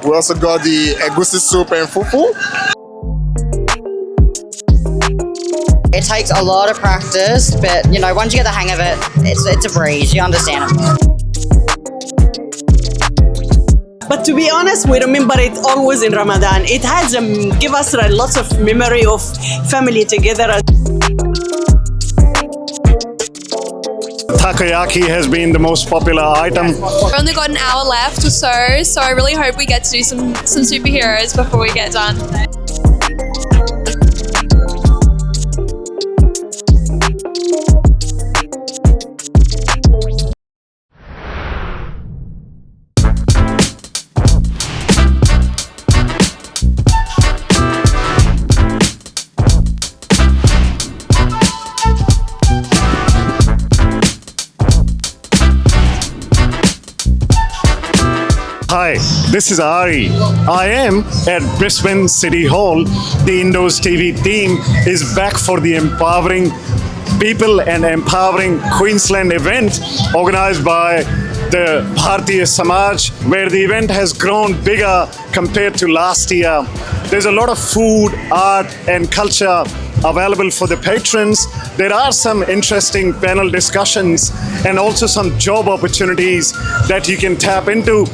We also got the egusi soup and fufu. It takes a lot of practice, but you know, once you get the hang of it, it's a breeze. You understand it. But to be honest, we remember it always in Ramadan. It has give us lots of memory of family together. Takoyaki has been the most popular item. We've only got an hour left or so I really hope we get to do some superheroes before we get done. Hi, this is Ari. I am at Brisbane City Hall. The Indoz TV team is back for the Empowering People and Empowering Queensland event organized by the Bharatiya Samaj, where the event has grown bigger compared to last year. There's a lot of food, art and culture available for the patrons. There are some interesting panel discussions and also some job opportunities that you can tap into.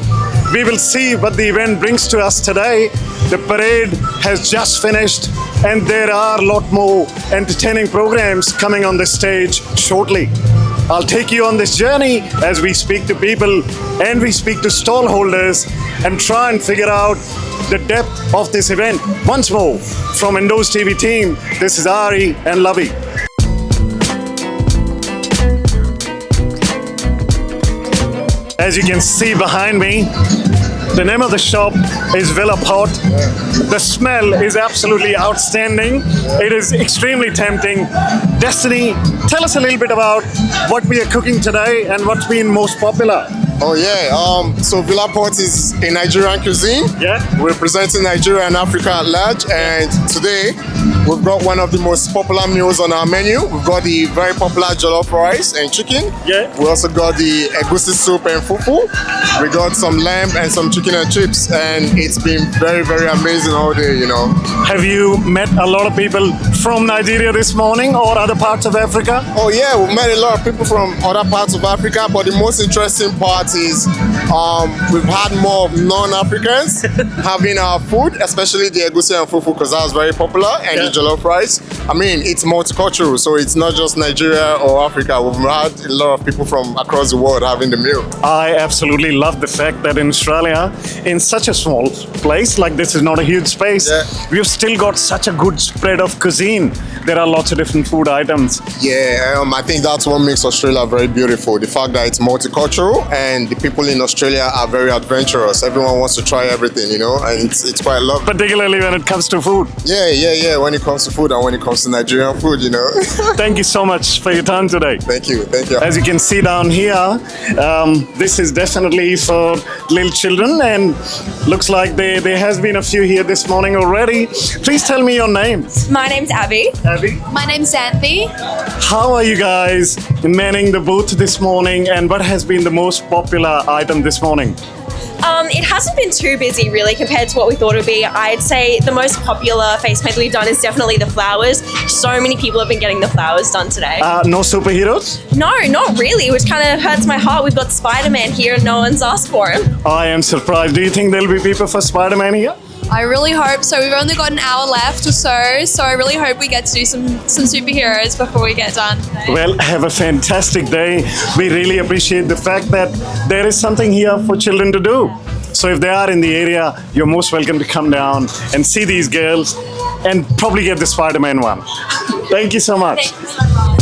We will see what the event brings to us today. The parade has just finished and there are a lot more entertaining programs coming on the stage shortly. I'll take you on this journey as we speak to people and we speak to stall holders and try and figure out the depth of this event. Once more, from Indoz TV team, this is Ari and Lavi. As you can see behind me, the name of the shop is Villa Pot. The smell is absolutely outstanding. It is extremely tempting. Destiny, tell us a little bit about what we are cooking today and what's been most popular. Oh yeah, so Villa Pot is a Nigerian cuisine. Yeah. We're representing Nigeria and Africa at large, and today we've got one of the most popular meals on our menu. We've got the very popular jollof rice and chicken. Yeah. We also got the egusi soup and fufu. We got some lamb and some chicken and chips, and it's been very, very amazing all day, you know. Have you met a lot of people from Nigeria this morning or other parts of Africa? Oh yeah, we've met a lot of people from other parts of Africa, but the most interesting part is we've had more of non-Africans having our food, especially the egusi and fufu, because that was very popular, and the jollof rice. I mean, it's multicultural, so it's not just Nigeria or Africa. We've had a lot of people from across the world having the meal. I absolutely love the fact that in Australia, in such a small place, like this is not a huge space, we've still got such a good spread of cuisine. There are lots of different food items. Yeah, I think that's what makes Australia very beautiful. The fact that it's multicultural and the people in Australia are very adventurous. Everyone wants to try everything, you know, and it's quite lovely. Particularly when it comes to food. Yeah, when it comes to food and when it comes to Nigerian food, you know. Thank you so much for your time today. Thank you. As you can see down here, this is definitely for little children, and looks like there has been a few here this morning already. Please tell me your name. My name's Abby. Abby? My name's Xanthi. How are you guys manning the booth this morning, and what has been the most popular item this morning? It hasn't been too busy really compared to what we thought it would be. I'd say the most popular face paint we've done is definitely the flowers. So many people have been getting the flowers done today. No superheroes? No, not really, which kind of hurts my heart. We've got Spider-Man here and no one's asked for him. I am surprised. Do you think there'll be people for Spider-Man here? I really hope so. We've only got an hour left or so I really hope we get to do some superheroes before we get done. Well, have a fantastic day. We really appreciate the fact that there is something here for children to do. So if they are in the area, you're most welcome to come down and see these girls and probably get the Spider-Man one. Thank you so much. Thank you so much.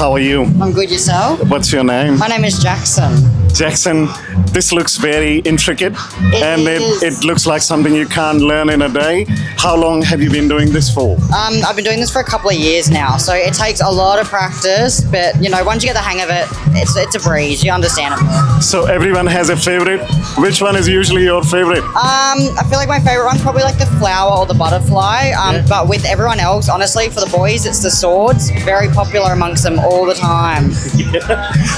How are you? I'm good, yourself? What's your name? My name is Jackson. Jackson, this looks very intricate and is. it looks like something you can't learn in a day. How long have you been doing this for? I've been doing this for a couple of years now, so it takes a lot of practice, but once you get the hang of it, it's a breeze, you understand it. So everyone has a favorite. Which one is usually your favorite? I feel like my favorite one's probably like the flower or the butterfly, but with everyone else, honestly, for the boys, it's the swords. Very popular amongst them all the time.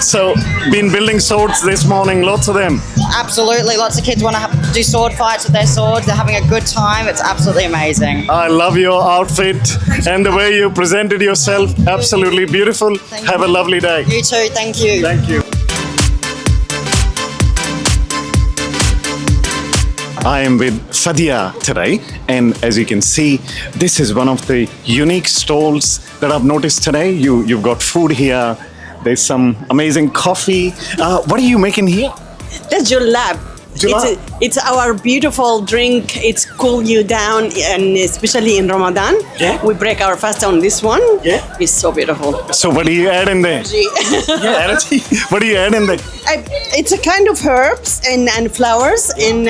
So, been building swords this morning, lots of them. Absolutely, lots of kids want to do sword fights with their swords. They're having a good time. It's absolutely amazing. I love your outfit and the way you presented yourself. Absolutely beautiful. Have a lovely day. You too, thank you. Thank you. I am with Sadia today, and as you can see, this is one of the unique stalls that I've noticed today. You've got food here. There's some amazing coffee. What are you making here? That's Julab. Julab. It's our beautiful drink. It's cool you down, and especially in Ramadan. Yeah. We break our fast on this one. Yeah. It's so beautiful. So what do you add in there? Yeah, energy. What do you add in there? It's a kind of herbs and flowers and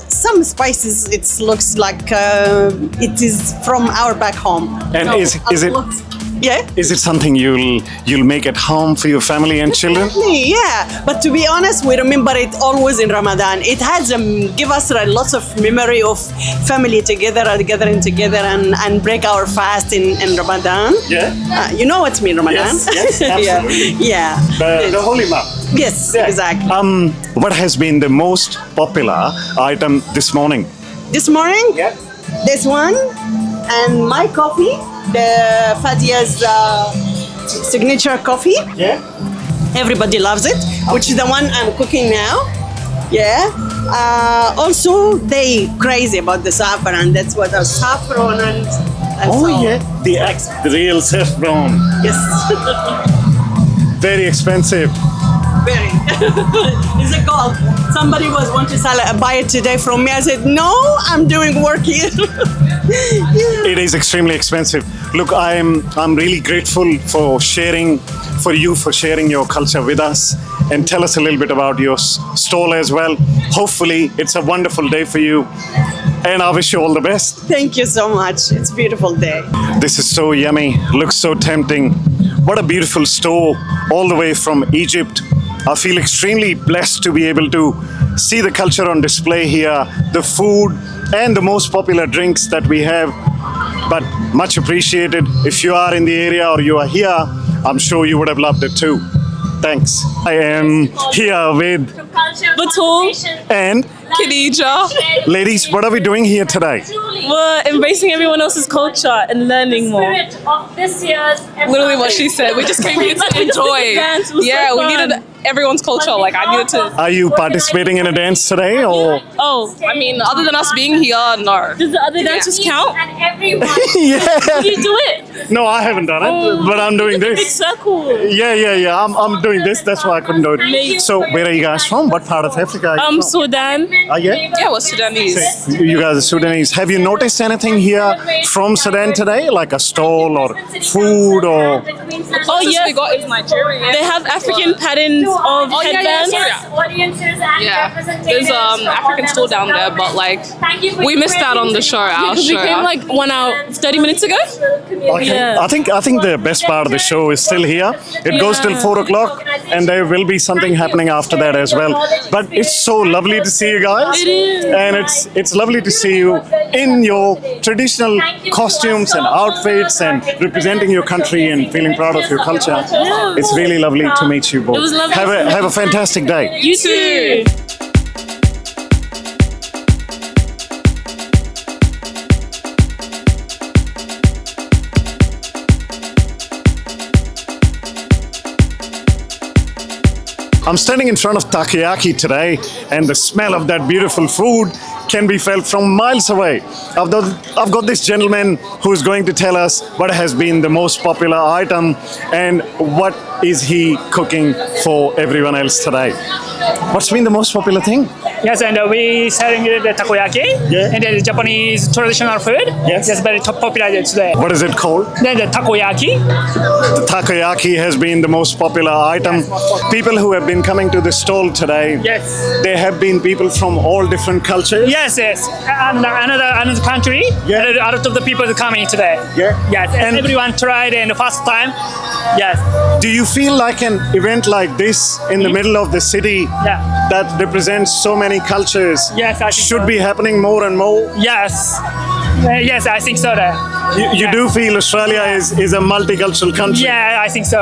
some spices. It looks like it is from our back home. And So, is it? Yeah. Is it something you'll make at home for your family and children? Yeah, but to be honest, we remember it always in Ramadan. It has give us lots of memory of family together, gathering together, and break our fast in Ramadan. Yeah. You know what's mean Ramadan? Yes, absolutely. Yeah. The holy month. Yes, Yeah. exactly. What has been the most popular item this morning? This morning, this one, and my coffee, the Fadia's signature coffee. Yeah. Everybody loves it, which is the one I'm cooking now. Yeah. Also, they crazy about the saffron. That's what our saffron and Oh so. yeah, the real saffron. Yes. Very expensive. Very. It's a gold. Somebody was want to buy it today from me. I said no, I'm doing work here. Yeah. It is extremely expensive. Look, I'm really grateful for sharing your culture with us, and tell us a little bit about your stall as well. Hopefully, it's a wonderful day for you, and I wish you all the best. Thank you so much. It's a beautiful day. This is so yummy. Looks so tempting. What a beautiful store, all the way from Egypt. I feel extremely blessed to be able to see the culture on display here, the food, and the most popular drinks that we have. But much appreciated. If you are in the area or you are here, I'm sure you would have loved it too. Thanks. I am here with Batul and Khadija. ladies, what are we doing here today? We're embracing everyone else's culture and learning more. Literally what she said. We just came here to enjoy. Dance was so Yeah, we fun. needed everyone's culture. Like I needed to. Are you participating in a dance today or? Oh, I mean, other than us being here, no. does the other dancers count? Yeah. You do it. No, I haven't done it, but I'm doing Big this. circle. Yeah. I'm doing this. That's why I couldn't do it. So, where are you guys from? What part of Africa are you from? Sudan. Yeah? Yeah, we're Sudanese. You guys are Sudanese. Have you noticed anything here from Sudan today? Like a stall or food or... Oh yeah. We got is Nigerian. They have African patterns of headbands. Yeah, there's African store down there, but like we missed out on the show. Our Because we show. came like 1 hour, 30 minutes ago. Okay. Yeah. I think the best part of the show is still here. It goes till 4 o'clock, and there will be something happening after that as well. But it's so lovely to see you guys. It is. And it's lovely to see you in your traditional costumes and outfits and representing your country and feeling proud of your culture. It's really lovely to meet you both. It was lovely. Have a fantastic day. You too. I'm standing in front of takoyaki today, and the smell of that beautiful food can be felt from miles away. I've got this gentleman who's going to tell us what has been the most popular item and what is he cooking for everyone else today. What's been the most popular thing? Yes, and we selling the takoyaki. Yeah. And the Japanese traditional food. Yes. Yes, very top popular today. What is it called? Then the takoyaki. The takoyaki has been the most popular item. Yes, most popular. People who have been coming to the stall today, Yes. they have been people from all different cultures. Yes, yes. And another country. Yeah. And a lot of the people are coming today. Yeah. Yes, and everyone tried in the first time. Yes. Do you feel like an event like this in the middle of the city Yeah. that represents so many cultures Yes, I think should so. be happening more and more? Yes. Yes, I think so. You do feel Australia is a multicultural country? Yeah, I think so.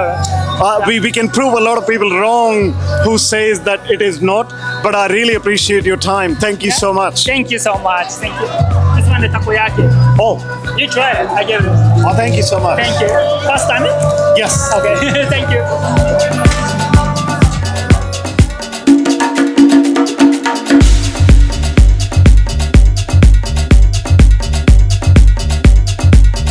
We can prove a lot of people wrong who says that it is not, but I really appreciate your time. Thank you so much. Thank you so much. Thank you. This one, the takoyaki. Oh, You try it. I give it. thank you so much. Thank you. First time? Yes. Okay. Thank you.